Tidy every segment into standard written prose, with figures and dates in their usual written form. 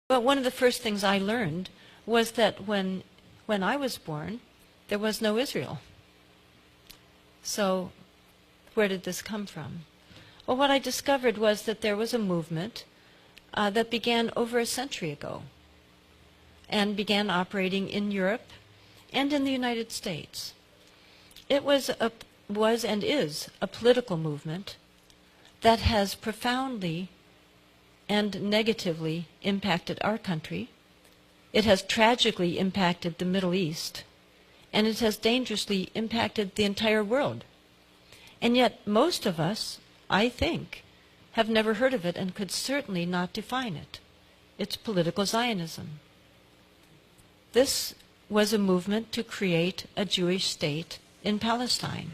Well, one of the first things I learned was that when I was born, there was no Israel. So where did this come from? Well, what I discovered was that there was a movement that began over a century ago and began operating in Europe and in the United States. It was and is a political movement that has profoundly and negatively impacted our country. It has tragically impacted the Middle East, and it has dangerously impacted the entire world. And yet most of us, I think, have never heard of it and could certainly not define it. It's political Zionism. This was a movement to create a Jewish state in Palestine.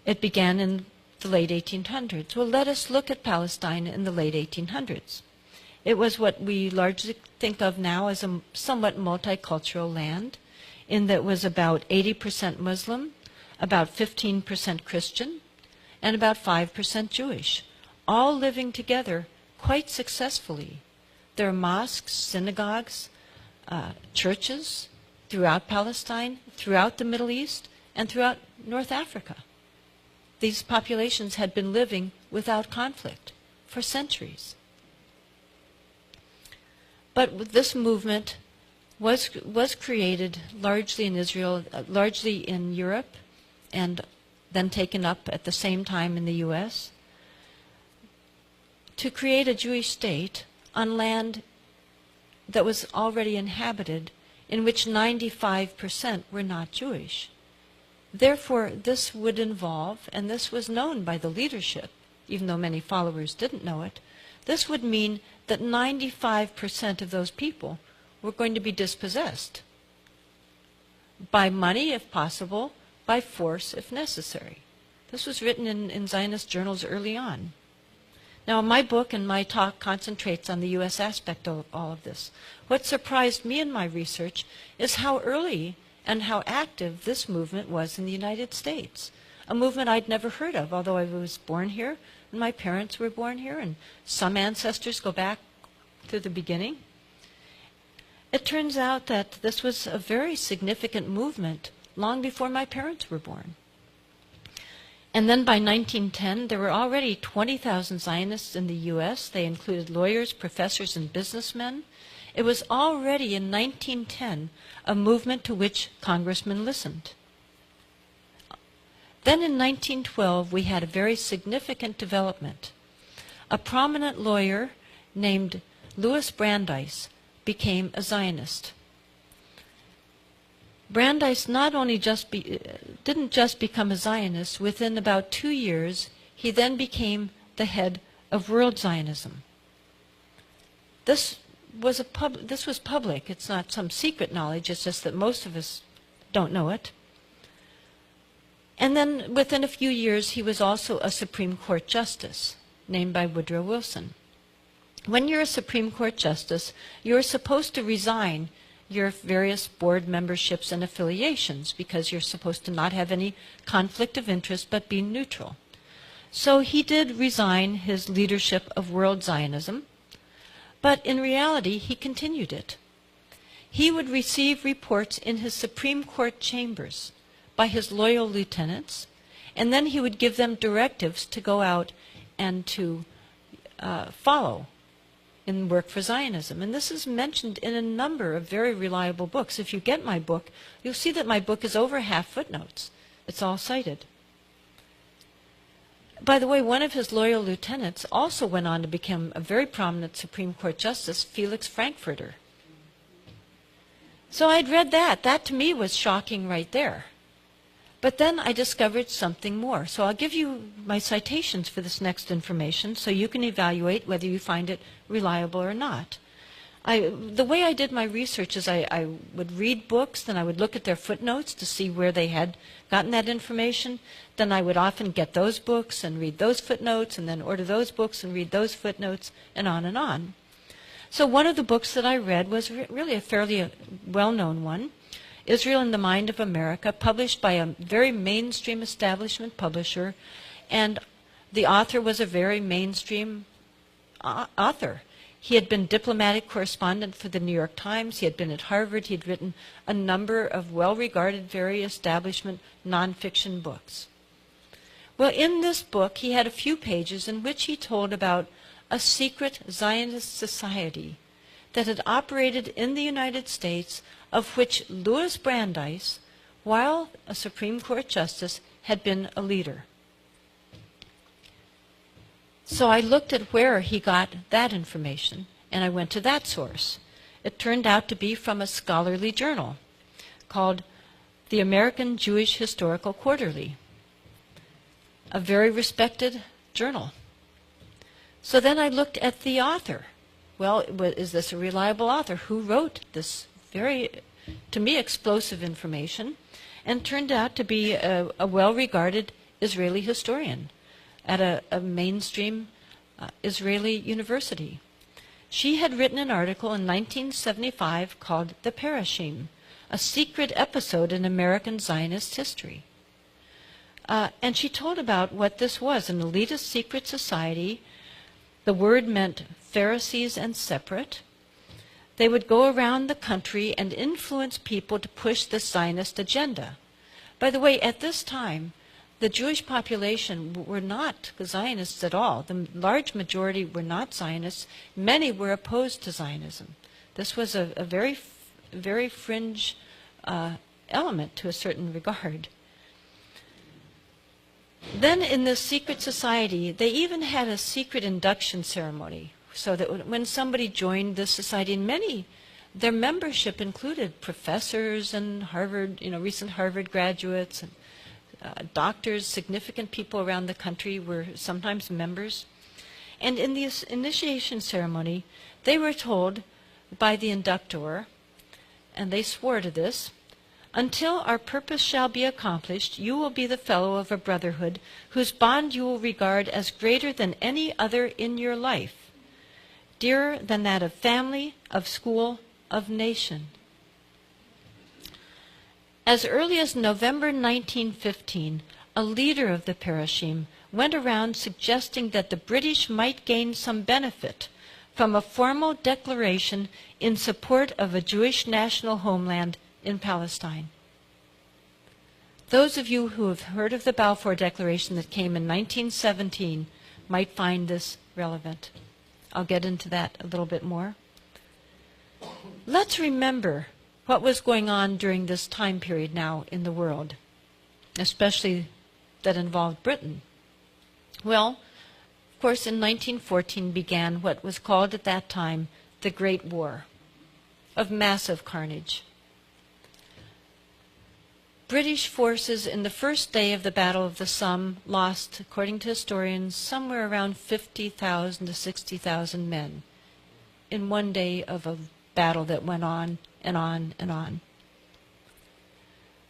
It began in the late 1800s. Well, let us look at Palestine in the late 1800s. It was what we largely think of now as a somewhat multicultural land, in that it was about 80% Muslim, about 15% Christian, and about 5% Jewish, all living together quite successfully. There are mosques, synagogues, churches throughout Palestine, throughout the Middle East, and throughout North Africa. These populations had been living without conflict for centuries. But this movement was created largely in Israel, largely in Europe, and then taken up at the same time in the U.S., to create a Jewish state on land that was already inhabited, in which 95% were not Jewish. Therefore, this would involve, and this was known by the leadership, even though many followers didn't know it, this would mean that 95% of those people were going to be dispossessed by money, if possible, by force, if necessary. This was written in Zionist journals early on. Now, my book and my talk concentrates on the U.S. aspect of all of this. What surprised me in my research is how early and how active this movement was in the United States. A movement I'd never heard of, although I was born here, and my parents were born here, and some ancestors go back to the beginning. It turns out that this was a very significant movement long before my parents were born. And then by 1910, there were already 20,000 Zionists in the U.S. They included lawyers, professors, and businessmen. It was already in 1910 a movement to which congressmen listened. Then in 1912, we had a very significant development. A prominent lawyer named Louis Brandeis became a Zionist. Brandeis not only didn't just become a Zionist, within about 2 years, he then became the head of World Zionism. This was public. It's not some secret knowledge. It's just that most of us don't know it. And then within a few years, he was also a Supreme Court justice named by Woodrow Wilson. When you're a Supreme Court justice, you're supposed to resign your various board memberships and affiliations because you're supposed to not have any conflict of interest but be neutral. So he did resign his leadership of World Zionism, but in reality he continued it. He would receive reports in his Supreme Court chambers by his loyal lieutenants, and then he would give them directives to go out and to follow in work for Zionism. And this is mentioned in a number of very reliable books. If you get my book, you'll see that my book is over half footnotes. It's all cited. By the way, one of his loyal lieutenants also went on to become a very prominent Supreme Court justice, Felix Frankfurter. So I'd read that. That to me was shocking right there. But then I discovered something more. So I'll give you my citations for this next information so you can evaluate whether you find it reliable or not. The way I did my research is I would read books, then I would look at their footnotes to see where they had gotten that information. Then I would often get those books and read those footnotes, and then order those books and read those footnotes, and on and on. So one of the books that I read was really a fairly well-known one, Israel in the Mind of America, published by a very mainstream establishment publisher, and the author was a very mainstream author. He had been diplomatic correspondent for the New York Times. He had been at Harvard. He had written a number of well-regarded, very establishment nonfiction books. Well, in this book, he had a few pages in which he told about a secret Zionist society that had operated in the United States, of which Louis Brandeis, while a Supreme Court justice, had been a leader. So I looked at where he got that information, and I went to that source. It turned out to be from a scholarly journal called the American Jewish Historical Quarterly, a very respected journal. So then I looked at the author. Well, is this a reliable author? Who wrote this very, to me, explosive information? And turned out to be a well-regarded Israeli historian at a mainstream Israeli university. She had written an article in 1975 called The Parashim, a secret episode in American Zionist history. And she told about what this was, an elitist secret society. The word meant Pharisees and separate. They would go around the country and influence people to push the Zionist agenda. By the way, at this time, the Jewish population were not Zionists at all. The large majority were not Zionists. Many were opposed to Zionism. This was a very, very fringe element to a certain regard. Then in this secret society, they even had a secret induction ceremony, so that when somebody joined this society, and their membership included professors and Harvard, recent Harvard graduates, and doctors, significant people around the country were sometimes members. And in this initiation ceremony, they were told by the inductor, and they swore to this, "Until our purpose shall be accomplished, you will be the fellow of a brotherhood whose bond you will regard as greater than any other in your life, dearer than that of family, of school, of nation." As early as November 1915, a leader of the Parashim went around suggesting that the British might gain some benefit from a formal declaration in support of a Jewish national homeland in Palestine. Those of you who have heard of the Balfour Declaration that came in 1917 might find this relevant. I'll get into that a little bit more. Let's remember what was going on during this time period now in the world, especially that involved Britain. Well, of course, in 1914 began what was called at that time the Great War of massive carnage. British forces in the first day of the Battle of the Somme lost, according to historians, somewhere around 50,000 to 60,000 men in one day of a battle that went on and on and on.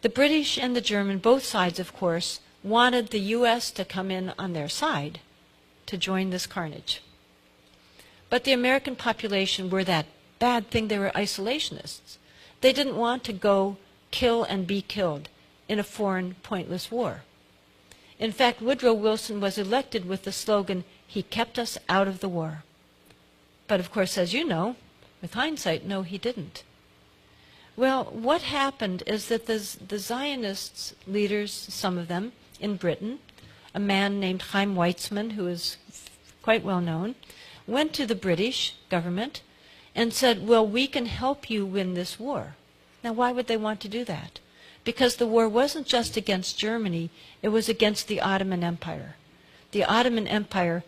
The British and the German, both sides of course, wanted the U.S. to come in on their side to join this carnage. But the American population were that bad thing, they were isolationists. They didn't want to go kill and be killed in a foreign, pointless war. In fact, Woodrow Wilson was elected with the slogan, "He kept us out of the war." But of course, as you know, with hindsight, no, he didn't. Well, what happened is that the Zionists leaders, some of them in Britain, a man named Chaim Weizmann, who is quite well known, went to the British government and said, well, we can help you win this war. Now, why would they want to do that? Because the war wasn't just against Germany, it was against the Ottoman Empire. The Ottoman Empire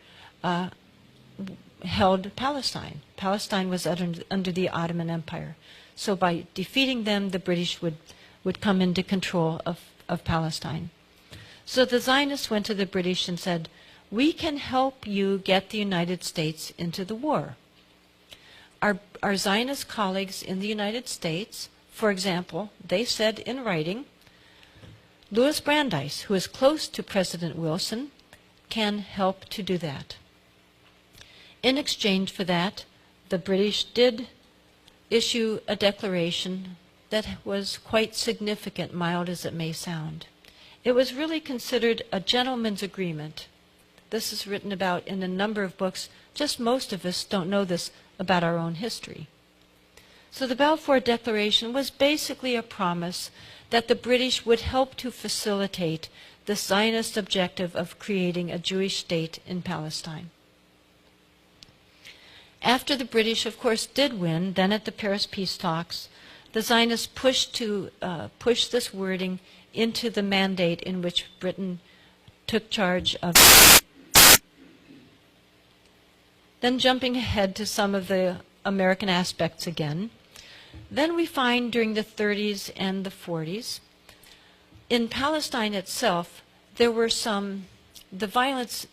held Palestine. Palestine was under the Ottoman Empire. So by defeating them, the British would come into control of Palestine. So the Zionists went to the British and said, we can help you get the United States into the war. Our Zionist colleagues in the United States, for example, they said in writing, Louis Brandeis, who is close to President Wilson, can help to do that. In exchange for that, the British did issue a declaration that was quite significant, mild as it may sound. It was really considered a gentleman's agreement. This is written about in a number of books. Just most of us don't know this about our own history. So the Balfour Declaration was basically a promise that the British would help to facilitate the Zionist objective of creating a Jewish state in Palestine. After the British, of course, did win, then at the Paris peace talks, the Zionists pushed this wording into the mandate in which Britain took charge of. Then jumping ahead to some of the American aspects again, then we find during the 30s and the 40s, in Palestine itself, there were the violence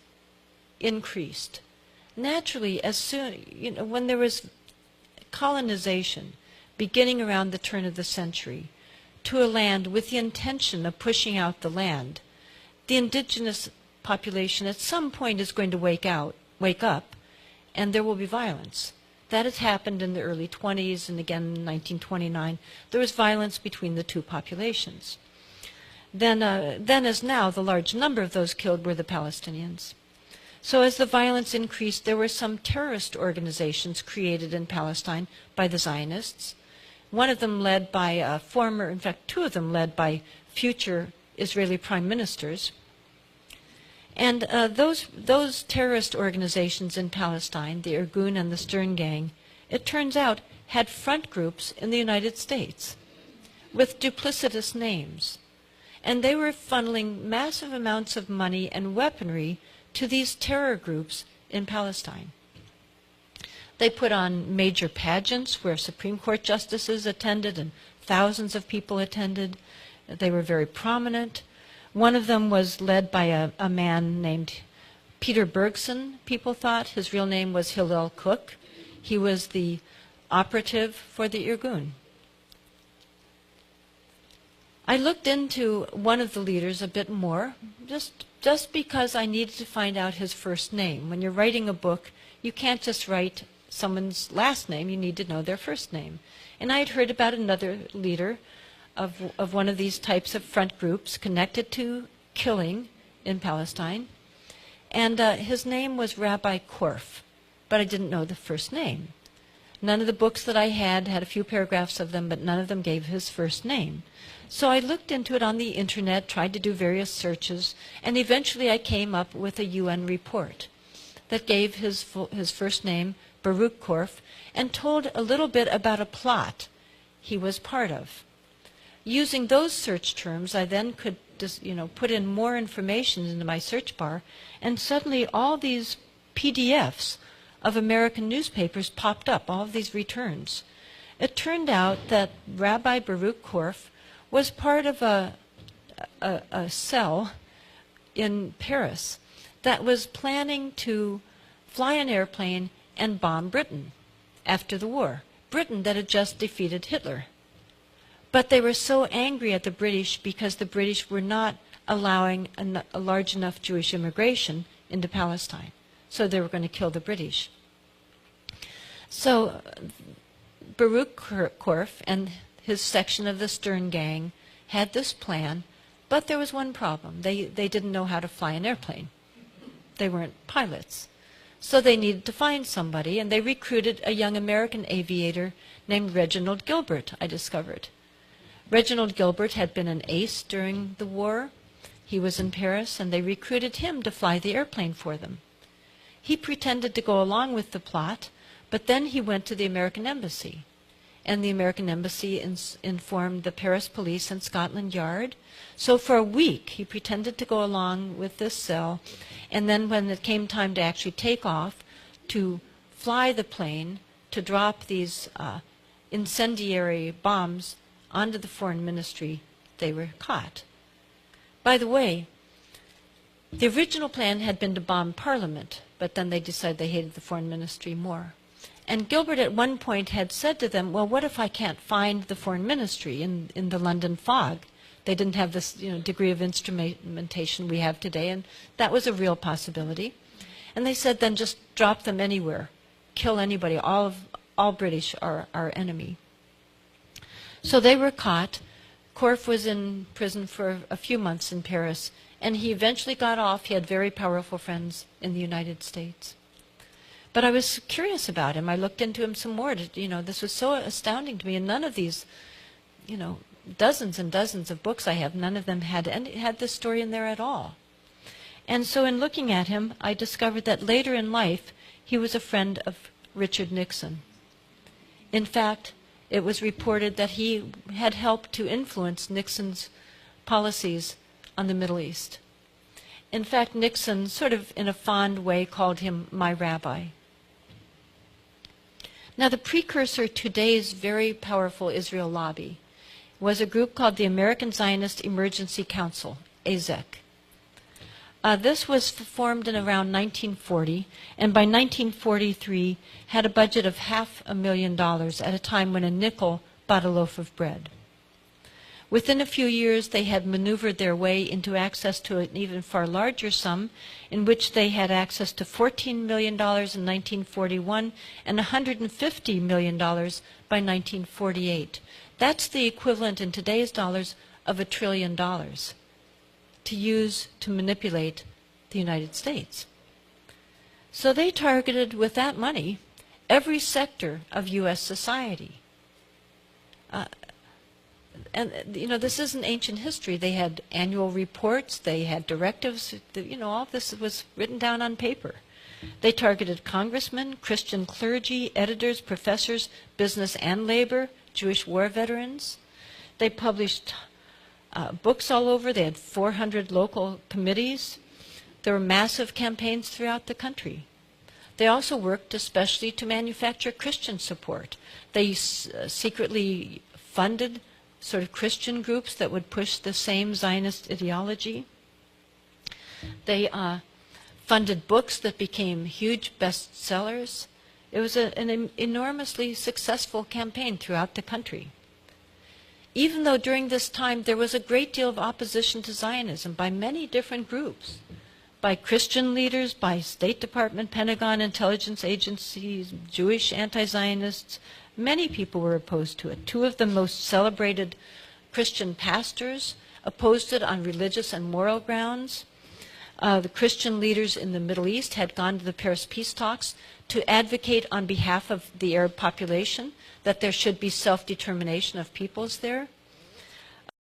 increased. Naturally, as soon, when there was colonization beginning around the turn of the century to a land with the intention of pushing out the land, the indigenous population at some point is going to wake up, and there will be violence. That has happened in the early 20s, and again in 1929, there was violence between the two populations. Then as now, the large number of those killed were the Palestinians. So as the violence increased, there were some terrorist organizations created in Palestine by the Zionists, one of them led by in fact, two of them led by future Israeli prime ministers. And those terrorist organizations in Palestine, the Irgun and the Stern Gang, it turns out had front groups in the United States with duplicitous names. And they were funneling massive amounts of money and weaponry to these terror groups in Palestine. They put on major pageants where Supreme Court justices attended and thousands of people attended. They were very prominent. One of them was led by a man named Peter Bergson, people thought. His real name was Hillel Cook. He was the operative for the Irgun. I looked into one of the leaders a bit more, just because I needed to find out his first name. When you're writing a book, you can't just write someone's last name, you need to know their first name. And I had heard about another leader of one of these types of front groups connected to killing in Palestine. And his name was Rabbi Korf, but I didn't know the first name. None of the books that I had a few paragraphs of them, but none of them gave his first name. So I looked into it on the internet, tried to do various searches, and eventually I came up with a UN report that gave his first name, Baruch Korf, and told a little bit about a plot he was part of. Using those search terms, I then could just, put in more information into my search bar, and suddenly all these PDFs of American newspapers popped up, all of these returns. It turned out that Rabbi Baruch Korf was part of a cell in Paris that was planning to fly an airplane and bomb Britain after the war. Britain that had just defeated Hitler. But they were so angry at the British because the British were not allowing a large enough Jewish immigration into Palestine. So they were going to kill the British. So Baruch Korf and his section of the Stern Gang had this plan, but there was one problem. They didn't know how to fly an airplane. They weren't pilots. So they needed to find somebody, and they recruited a young American aviator named Reginald Gilbert, I discovered. Reginald Gilbert had been an ace during the war. He was in Paris, and they recruited him to fly the airplane for them. He pretended to go along with the plot, but then he went to the American Embassy. And the American Embassy informed the Paris police and Scotland Yard. So for a week, he pretended to go along with this cell, and then when it came time to actually take off, to fly the plane, to drop these incendiary bombs onto the foreign ministry, they were caught. By the way, the original plan had been to bomb Parliament, but then they decided they hated the foreign ministry more. And Gilbert at one point had said to them, well, what if I can't find the foreign ministry in the London fog? They didn't have this degree of instrumentation we have today, and that was a real possibility. And they said, then just drop them anywhere, kill anybody, all British are our enemy. So they were caught. Korf was in prison for a few months in Paris, and he eventually got off. He had very powerful friends in the United States. But I was curious about him. I looked into him some more. This was so astounding to me. And none of these, dozens and dozens of books I have, none of them had this story in there at all. And so in looking at him, I discovered that later in life, he was a friend of Richard Nixon. In fact, it was reported that he had helped to influence Nixon's policies on the Middle East. In fact, Nixon, sort of in a fond way, called him my rabbi. Now, the precursor to today's very powerful Israel lobby was a group called the American Zionist Emergency Council, AZEC. This was formed in around 1940, and by 1943 had a budget of $500,000 at a time when a nickel bought a loaf of bread. Within a few years, they had maneuvered their way into access to an even far larger sum, in which they had access to $14 million in 1941 and $150 million by 1948. That's the equivalent in today's dollars of $1 trillion to use to manipulate the United States. So they targeted with that money every sector of U.S. society. This isn't ancient history. They had annual reports, they had directives, all of this was written down on paper. They targeted congressmen, Christian clergy, editors, professors, business and labor, Jewish war veterans. They published books all over. They had 400 local committees. There were massive campaigns throughout the country. They also worked especially to manufacture Christian support. They secretly funded sort of Christian groups that would push the same Zionist ideology. They funded books that became huge bestsellers. It was an enormously successful campaign throughout the country. Even though during this time there was a great deal of opposition to Zionism by many different groups, by Christian leaders, by State Department, Pentagon, intelligence agencies, Jewish anti-Zionists, many people were opposed to it. Two of the most celebrated Christian pastors opposed it on religious and moral grounds. The Christian leaders in the Middle East had gone to the Paris peace talks to advocate on behalf of the Arab population that there should be self-determination of peoples there.